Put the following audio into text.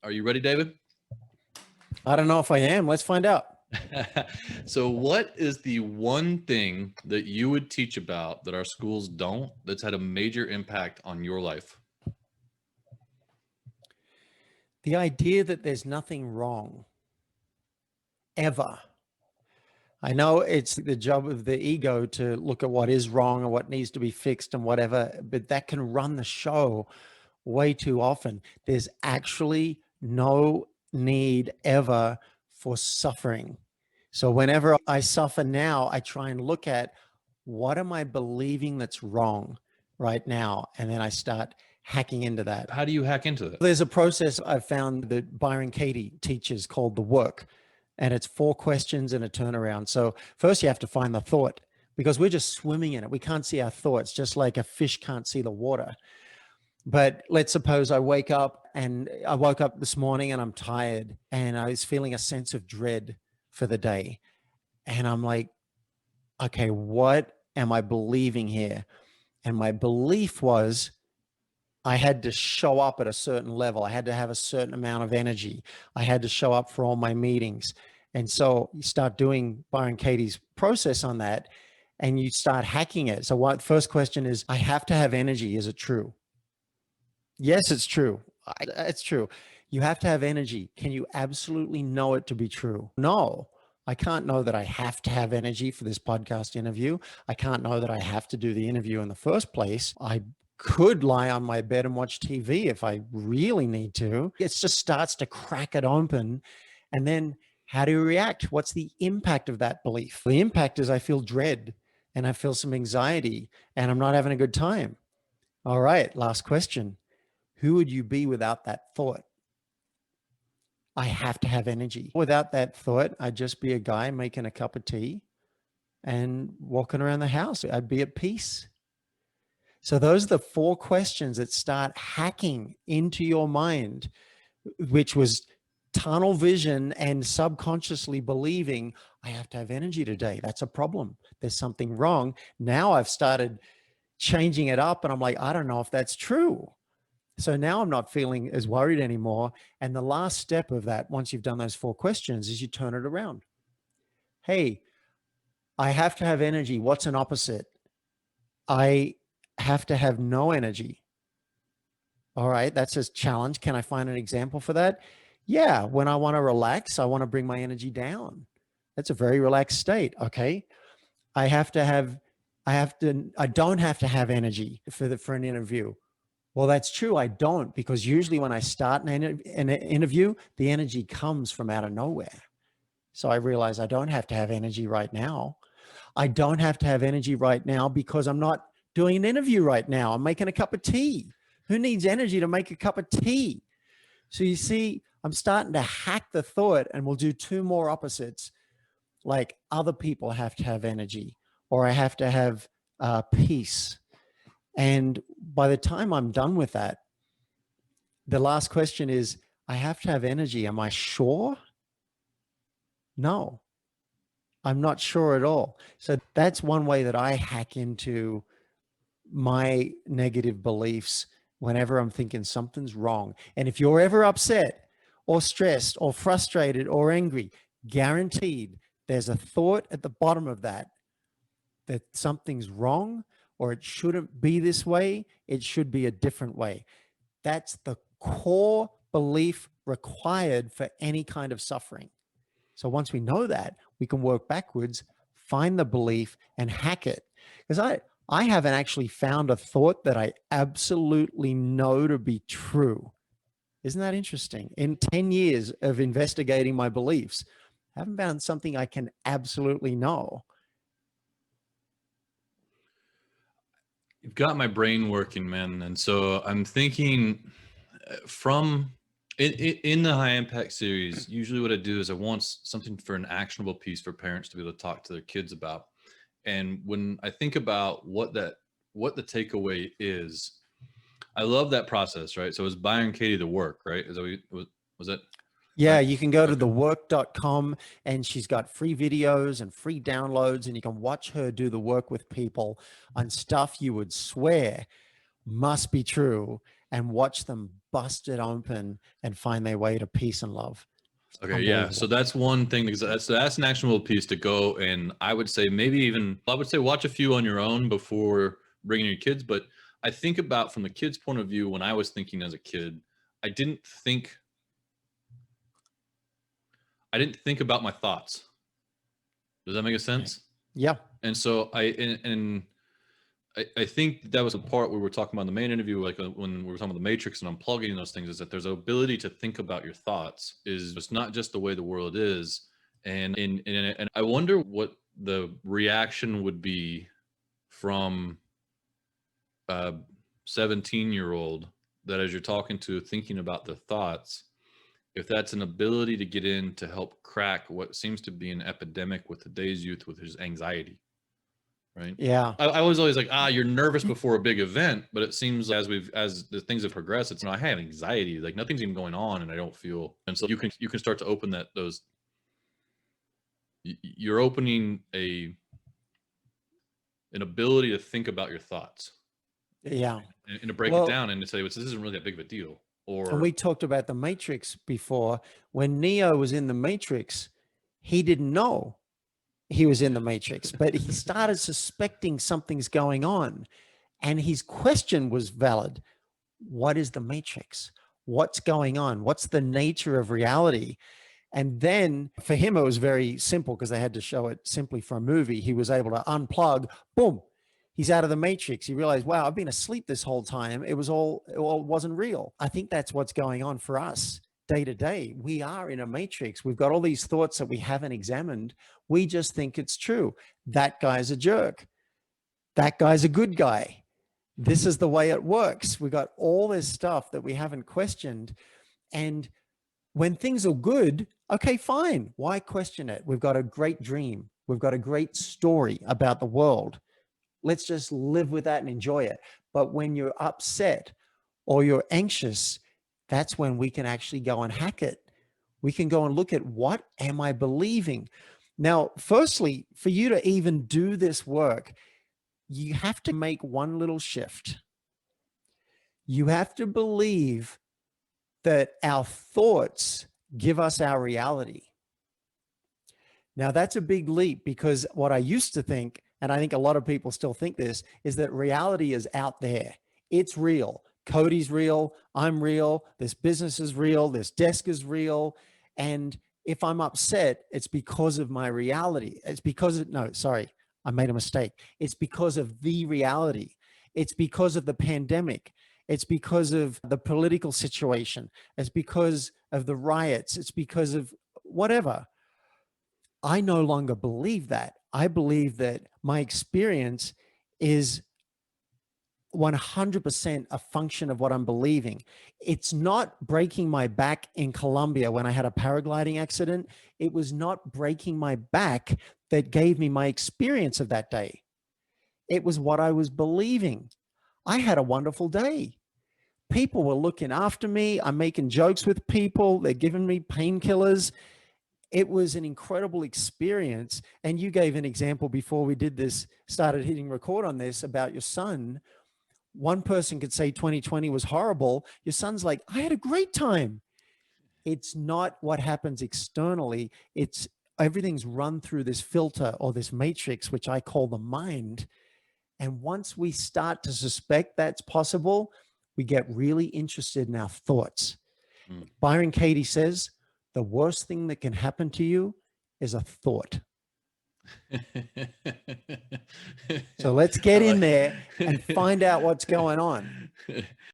Are you ready, David? I don't know if I am. Let's find out. So what is the one thing that you would teach about that our schools don't, that's had a major impact on your life? The idea that there's nothing wrong ever. I know it's the job of the ego to look at what is wrong and what needs to be fixed and whatever, but that can run the show way too often. There's actually no need ever for suffering. So whenever I suffer now, I try and look at what am I believing that's wrong right now? And then I start hacking into that. How do you hack into that? There's a process I've found that Byron Katie teaches called the work, and it's 4 questions and a turnaround. So first you have to find the thought, because we're just swimming in it. We can't see our thoughts, just like a fish can't see the water. But let's suppose I woke up this morning and I'm tired and I was feeling a sense of dread for the day. And I'm like, okay, what am I believing here? And my belief was I had to show up at a certain level. I had to have a certain amount of energy. I had to show up for all my meetings. And so you start doing Byron Katie's process on that and you start hacking it. So what first question is, I have to have energy. Is it true? Yes, it's true. It's true. You have to have energy. Can you absolutely know it to be true? No, I can't know that I have to have energy for this podcast interview. I can't know that I have to do the interview in the first place. I could lie on my bed and watch TV if I really need to. It just starts to crack it open. And then how do you react? What's the impact of that belief? The impact is I feel dread and I feel some anxiety and I'm not having a good time. All right, last question. Who would you be without that thought? I have to have energy. Without that thought, I'd just be a guy making a cup of tea and walking around the house. I'd be at peace. So those are the 4 questions that start hacking into your mind, which was tunnel vision and subconsciously believing I have to have energy today. That's a problem. There's something wrong. Now I've started changing it up and I'm like, I don't know if that's true. So now I'm not feeling as worried anymore. And the last step of that, once you've done those 4 questions, is you turn it around. Hey, I have to have energy. What's an opposite? I have to have no energy. All right, that's a challenge. Can I find an example for that? Yeah, when I want to relax, I want to bring my energy down. That's a very relaxed state. Okay. I don't have to have energy for an interview. Well, that's true. I don't, because usually when I start an interview, the energy comes from out of nowhere. So I realize I don't have to have energy right now. I don't have to have energy right now because I'm not doing an interview right now. I'm making a cup of tea. Who needs energy to make a cup of tea? So you see, I'm starting to hack the thought, and we'll do 2 more opposites. Like other people have to have energy, or I have to have peace. And by the time I'm done with that, the last question is, I have to have energy. Am I sure? No, I'm not sure at all. So that's one way that I hack into my negative beliefs whenever I'm thinking something's wrong. And if you're ever upset or stressed or frustrated or angry, guaranteed there's a thought at the bottom of that something's wrong, or it shouldn't be this way. It should be a different way. That's the core belief required for any kind of suffering. So once we know that, we can work backwards, find the belief and hack it. Because I haven't actually found a thought that I absolutely know to be true. Isn't that interesting? In 10 years of investigating my beliefs, I haven't found something I can absolutely know. You've got my brain working, man. And so I'm thinking in the high impact series, usually what I do is I want something for an actionable piece for parents to be able to talk to their kids about. And when I think about what the takeaway is, I love that process, right? So it was Byron Katie, the work, right? Is that was it? Yeah, Right? you can go to thework.com and she's got free videos and free downloads, and you can watch her do the work with people on stuff you would swear must be true. and watch them bust it open and find their way to peace and love. Okay, yeah. So Unbelievable. that's one thing because that's an actionable piece to go, and I would say maybe even I would say watch a few on your own before bringing your kids. But I think about from the kids' point of view when I was thinking as a kid, I didn't think I didn't think about my thoughts. Does that make a sense? Yeah. And so I think that was a part we were talking about in the main interview, like when we were talking about the matrix and unplugging those things, is that there's an ability to think about your thoughts. Is it's not just the way the world is, and I wonder what the reaction would be from a 17-year-old that as you're talking to thinking about the thoughts, if that's an ability to get in to help crack what seems to be an epidemic with today's youth, with his anxiety, right? Yeah. I was always like, you're nervous before a big event, but it seems as the things have progressed, it's I have anxiety, like nothing's even going on, and I don't feel. And so you can start to open you're opening an ability to think about your thoughts, Yeah. and to break it Well, down and to say, well, this isn't really that big of a deal, and or we talked about the Matrix before. When Neo was in the Matrix, he didn't know he was in the Matrix, but he started suspecting something's going on. And his question was valid. What is the Matrix? What's going on? What's the nature of reality? And then for him, it was very simple because they had to show it simply for a movie. He was able to unplug, boom, he's out of the Matrix. He realized, wow, I've been asleep this whole time. It wasn't real. I think that's what's going on for us day to day. We are in a matrix. We've got all these thoughts that we haven't examined. We just think it's true. That guy's a jerk. That guy's a good guy. This is the way it works. We got all this stuff that we haven't questioned. And when things are good, okay, fine. Why question it? We've got a great dream. We've got a great story about the world. Let's just live with that and enjoy it. But when you're upset or you're anxious, that's when we can actually go and hack it. We can go and look at, what am I believing? Now, firstly, for you to even do this work, you have to make one little shift. You have to believe that our thoughts give us our reality. Now, that's a big leap, because what I used to think, and I think a lot of people still think this, is that reality is out there. It's real. Cody's real. I'm real. This business is real. This desk is real. And if I'm upset, it's because of my reality. It's because of, no, sorry, I made a mistake. It's because of the reality. It's because of the pandemic. It's because of the political situation. It's because of the riots. It's because of whatever. I no longer believe that. I believe that my experience is 100% a function of what I'm believing. It's not breaking my back in Colombia when I had a paragliding accident. It was not breaking my back that gave me my experience of that day. It was what I was believing. I had a wonderful day. People were looking after me. I'm making jokes with people. They're giving me painkillers. It was an incredible experience. And you gave an example before we did this, started hitting record on this, about your son. One person could say 2020 was horrible. Your son's like, I had a great time. It's not what happens externally. It's everything's run through this filter or this matrix, which I call the mind. And once we start to suspect that's possible, we get really interested in our thoughts. Byron Katie says, the worst thing that can happen to you is a thought. So let's get in there and find out what's going on.